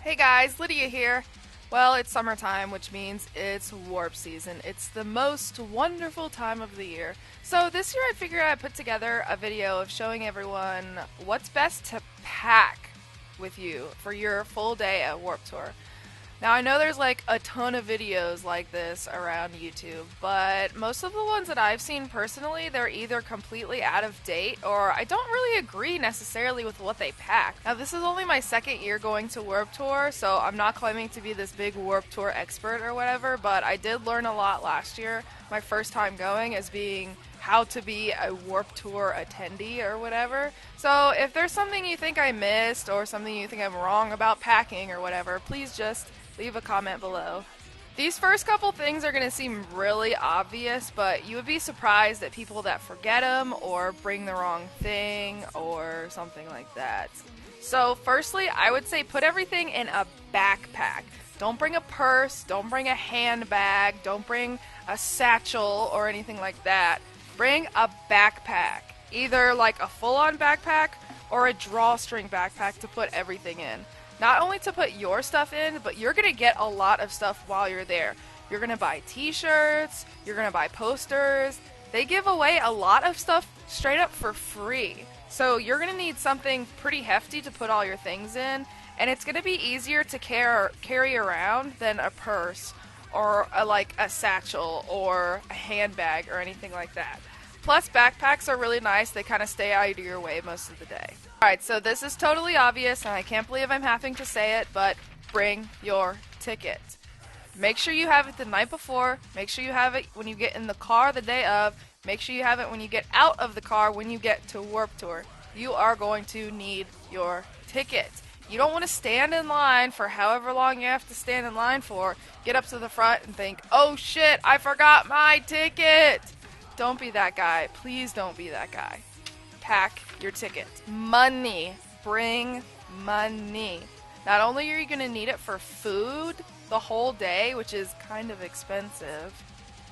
Hey guys, Lydia here. Well, it's summertime, which means it's warp season. It's the most wonderful time of the year. So this year I figured I'd put together a video of showing everyone what's best to pack with you for your full day at Warp Tour. Now, I know there's like a ton of videos like this around YouTube, but most of the ones that I've seen personally, they're either completely out of date or I don't really agree necessarily with what they pack. Now, this is only my second year going to Warp Tour, so I'm not claiming to be this big Warp Tour expert or whatever, but I did learn a lot last year, my first time going, as being how to be a Warp Tour attendee or whatever. So if there's something you think I missed or something you think I'm wrong about packing or whatever, please just leave a comment below. These first couple things are going to seem really obvious, but you would be surprised at people that forget them or bring the wrong thing or something like that. So firstly, I would say put everything in a backpack. Don't bring a purse, don't bring a handbag, don't bring a satchel or anything like that. Bring a backpack, either like a full-on backpack or a drawstring backpack to put everything in. Not only to put your stuff in, but you're going to get a lot of stuff while you're there. You're going to buy t-shirts, you're going to buy posters. They give away a lot of stuff straight up for free. So you're going to need something pretty hefty to put all your things in, and it's going to be easier to carry around than a purse or like a satchel or a handbag or anything like that. Plus, backpacks are really nice. They kind of stay out of your way most of the day. Alright, so this is totally obvious, and I can't believe I'm having to say it, but bring your ticket. Make sure you have it the night before. Make sure you have it when you get in the car the day of. Make sure you have it when you get out of the car when you get to Warp Tour. You are going to need your ticket. You don't want to stand in line for however long you have to stand in line for. Get up to the front and think, oh shit, I forgot my ticket. Don't be that guy. Please don't be that guy. Pack your ticket. Money. Bring money. Not only are you going to need it for food the whole day, which is kind of expensive,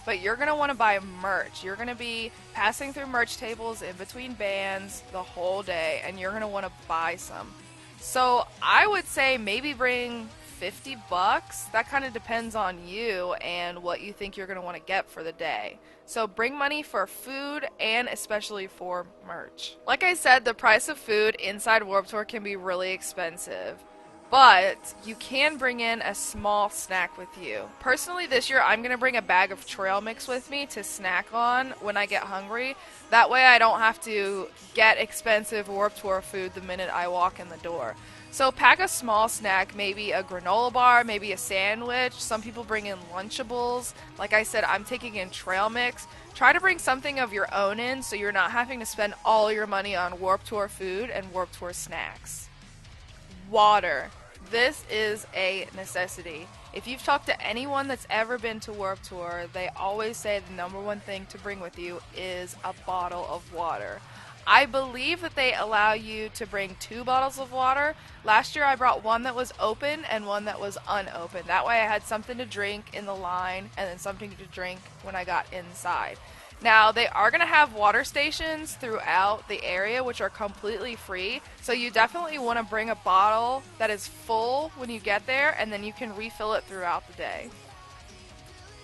but you're going to want to buy merch. You're going to be passing through merch tables in between bands the whole day, and you're going to want to buy some. So I would say maybe bring $50. That kind of depends on you and what you think you're going to want to get for the day. So bring money for food and especially for merch. Like I said, the price of food inside Warped Tour can be really expensive, but you can bring in a small snack with you. Personally, this year I'm going to bring a bag of trail mix with me to snack on when I get hungry. That way I don't have to get expensive Warped Tour food the minute I walk in the door. So pack a small snack, maybe a granola bar, maybe a sandwich. Some people bring in Lunchables. Like I said, I'm taking in trail mix. Try to bring something of your own in so you're not having to spend all your money on Warped Tour food and Warped Tour snacks. Water. This is a necessity. If you've talked to anyone that's ever been to Warped Tour, they always say the number one thing to bring with you is a bottle of water. I believe that they allow you to bring 2 bottles of water. Last year I brought one that was open and one that was unopened. That way I had something to drink in the line and then something to drink when I got inside. Now, they are going to have water stations throughout the area, which are completely free, so you definitely want to bring a bottle that is full when you get there, and then you can refill it throughout the day.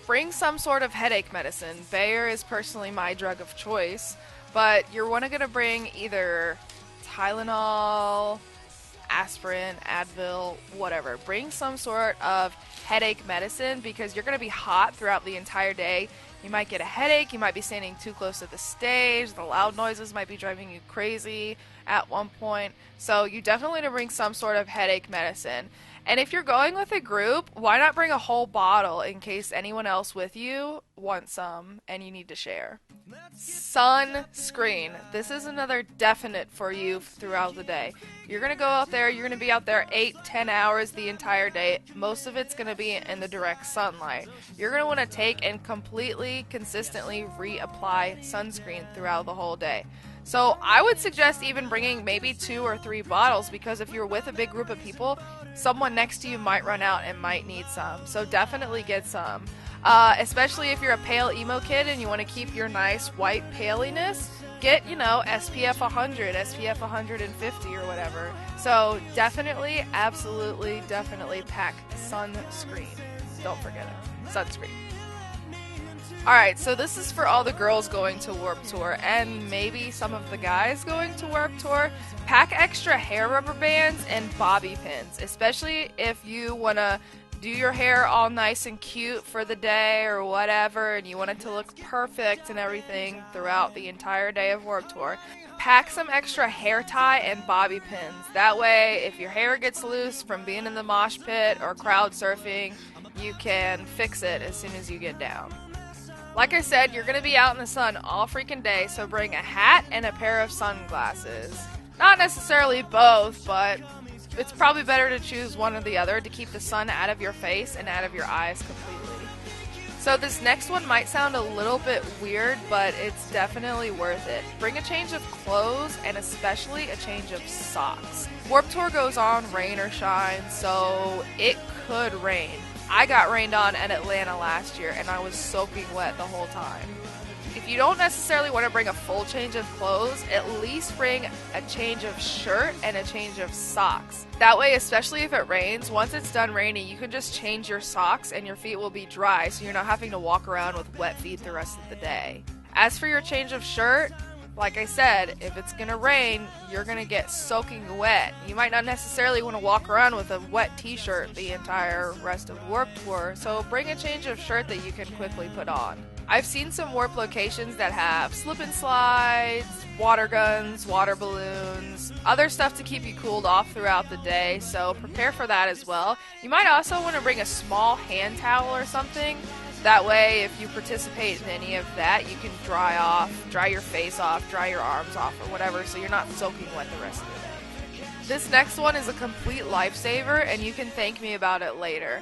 Bring some sort of headache medicine. Bayer is personally my drug of choice, but you're going to bring either Tylenol, aspirin, Advil, whatever. Bring some sort of headache medicine because you're going to be hot throughout the entire day. You might get a headache, you might be standing too close to the stage, the loud noises might be driving you crazy at one point. So you definitely need to bring some sort of headache medicine. And if you're going with a group, why not bring a whole bottle in case anyone else with you wants some and you need to share. Sunscreen. This is another definite for you throughout the day. You're going to go out there, you're going to be out there 8-10 hours the entire day. Most of it's going to be in the direct sunlight. You're going to want to take and completely, consistently reapply sunscreen throughout the whole day. So I would suggest even bringing maybe 2 or 3 bottles because if you're with a big group of people, someone next to you might run out and might need some. So definitely get some. Especially if you're a pale emo kid and you want to keep your nice white paleness, get, SPF 100, SPF 150 or whatever. So definitely, absolutely, definitely pack sunscreen. Don't forget it. Sunscreen. Alright, so this is for all the girls going to Warped Tour and maybe some of the guys going to Warped Tour. Pack extra hair rubber bands and bobby pins, especially if you want to do your hair all nice and cute for the day or whatever and you want it to look perfect and everything throughout the entire day of Warped Tour. Pack some extra hair tie and bobby pins. That way, if your hair gets loose from being in the mosh pit or crowd surfing, you can fix it as soon as you get down. Like I said, you're going to be out in the sun all freaking day, so bring a hat and a pair of sunglasses. Not necessarily both, but it's probably better to choose one or the other to keep the sun out of your face and out of your eyes completely. So this next one might sound a little bit weird, but it's definitely worth it. Bring a change of clothes and especially a change of socks. Warped Tour goes on rain or shine, so it could rain. I got rained on at Atlanta last year and I was soaking wet the whole time. If you don't necessarily want to bring a full change of clothes, at least bring a change of shirt and a change of socks. That way, especially if it rains, once it's done raining, you can just change your socks and your feet will be dry, so you're not having to walk around with wet feet the rest of the day. As for your change of shirt, like I said, if it's going to rain, you're going to get soaking wet. You might not necessarily want to walk around with a wet t-shirt the entire rest of Warped Tour, so bring a change of shirt that you can quickly put on. I've seen some Warp locations that have slip and slides, water guns, water balloons, other stuff to keep you cooled off throughout the day, so prepare for that as well. You might also want to bring a small hand towel or something. That way, if you participate in any of that, you can dry your face off, dry your arms off, or whatever, so you're not soaking wet the rest of the day. This next one is a complete lifesaver, and you can thank me about it later.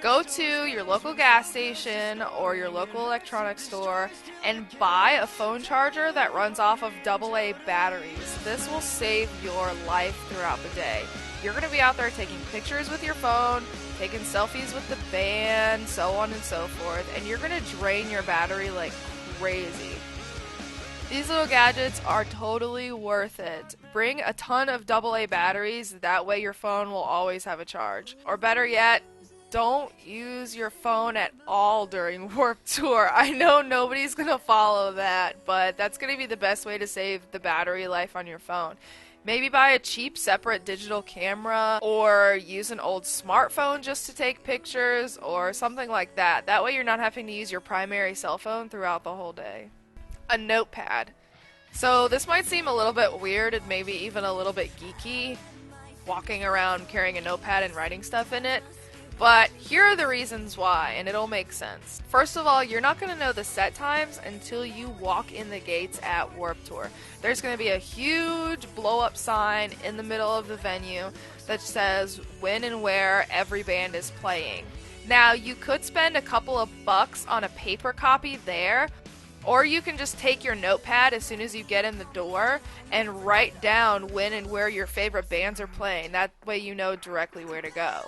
Go to your local gas station or your local electronics store and buy a phone charger that runs off of AA batteries. This will save your life throughout the day. You're going to be out there taking pictures with your phone, taking selfies with the band, so on and so forth, and you're going to drain your battery like crazy. These little gadgets are totally worth it. Bring a ton of AA batteries, that way your phone will always have a charge. Or better yet, don't use your phone at all during Warped Tour. I know nobody's going to follow that, but that's going to be the best way to save the battery life on your phone. Maybe buy a cheap separate digital camera or use an old smartphone just to take pictures or something like that. That way you're not having to use your primary cell phone throughout the whole day. A notepad. So this might seem a little bit weird and maybe even a little bit geeky, walking around carrying a notepad and writing stuff in it. But here are the reasons why, and it'll make sense. First of all, you're not going to know the set times until you walk in the gates at Warped Tour. There's going to be a huge blow-up sign in the middle of the venue that says when and where every band is playing. Now, you could spend a couple of bucks on a paper copy there, or you can just take your notepad as soon as you get in the door and write down when and where your favorite bands are playing. That way you know directly where to go.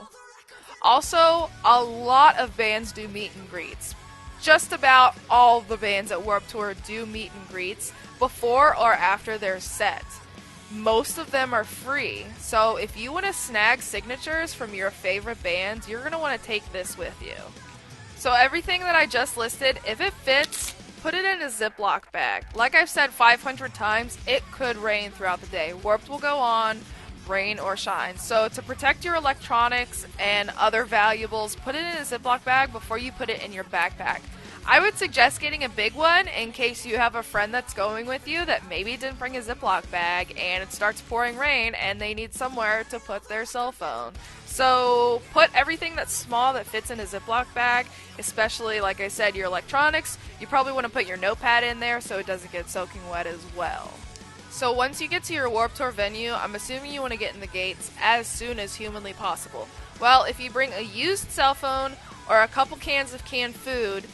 Also, a lot of bands do meet and greets. Just about all the bands at Warped Tour do meet and greets before or after their set. Most of them are free, so if you want to snag signatures from your favorite bands, you're going to want to take this with you. So everything that I just listed, if it fits, put it in a ziplock bag. Like I've said 500 times, it could rain throughout the day. Warped will go on, rain or shine. So to protect your electronics and other valuables, put it in a Ziploc bag before you put it in your backpack. I would suggest getting a big one in case you have a friend that's going with you that maybe didn't bring a Ziploc bag and it starts pouring rain and they need somewhere to put their cell phone. So put everything that's small that fits in a Ziploc bag, especially, like I said, your electronics. You probably want to put your notepad in there so it doesn't get soaking wet as well. So once you get to your Warped Tour venue, I'm assuming you want to get in the gates as soon as humanly possible. Well, if you bring a used cell phone or a couple cans of canned food,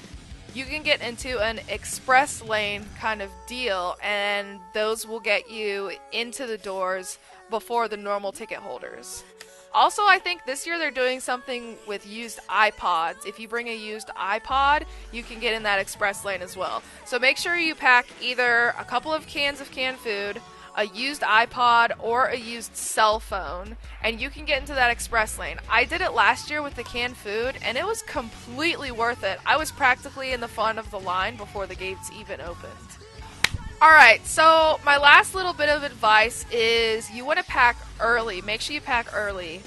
you can get into an express lane kind of deal, and those will get you into the doors before the normal ticket holders. Also, I think this year they're doing something with used iPods. If you bring a used iPod, you can get in that express lane as well. So make sure you pack either a couple of cans of canned food, a used iPod, or a used cell phone, and you can get into that express lane. I did it last year with the canned food, and it was completely worth it. I was practically in the front of the line before the gates even opened. Alright, so my last little bit of advice is you want to pack early. Make sure you pack early.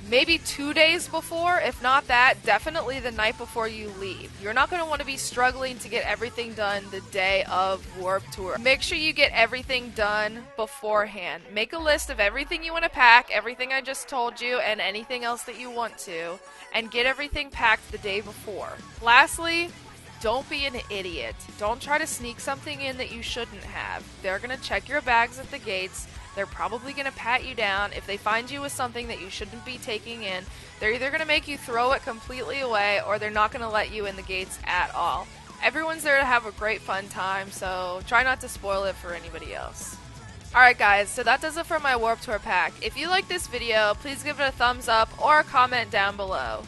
Maybe 2 days before, if not that, definitely the night before you leave. You're not going to want to be struggling to get everything done the day of Warped Tour. Make sure you get everything done beforehand. Make a list of everything you want to pack, everything I just told you, and anything else that you want to, and get everything packed the day before. Lastly, don't be an idiot. Don't try to sneak something in that you shouldn't have. They're going to check your bags at the gates. They're probably going to pat you down. If they find you with something that you shouldn't be taking in, they're either going to make you throw it completely away or they're not going to let you in the gates at all. Everyone's there to have a great fun time, so try not to spoil it for anybody else. Alright guys, so that does it for my Warped Tour pack. If you like this video, please give it a thumbs up or a comment down below.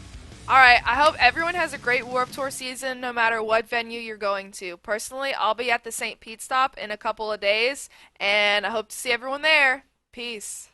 Alright, I hope everyone has a great Warped Tour season no matter what venue you're going to. Personally, I'll be at the St. Pete stop in a couple of days, and I hope to see everyone there. Peace.